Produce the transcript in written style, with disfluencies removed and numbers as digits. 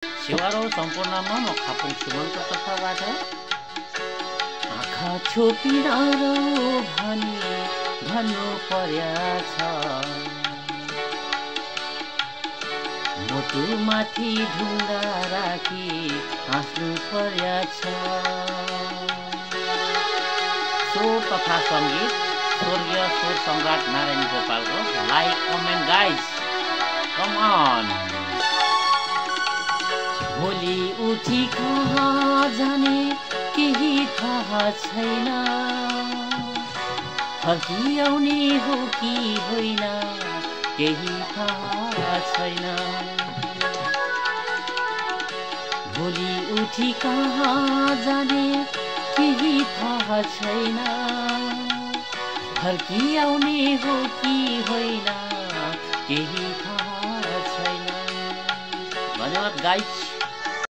सेवारो सम्पूर्णमा म खापुङ सुमनको तर्फबाट आँखा छोपिनारो भनी भन्नु पर्याछ मुटुमाथि ढुङ्गा राखी हाँस्नु पर्याछ स्वर तथा सङ्गीत स्वर्गीय स्वर सम्राट नारायण गोपालको like comment guys come on भोलि उठी कहाँ जाने केही थाहा छैन फर्किआउने हो कि होइन केही थाहा छैन भोलि उठी कहाँ जाने केही थाहा छैन फर्किआउने हो कि होइन केही थाहा छैन धन्यवाद गाइस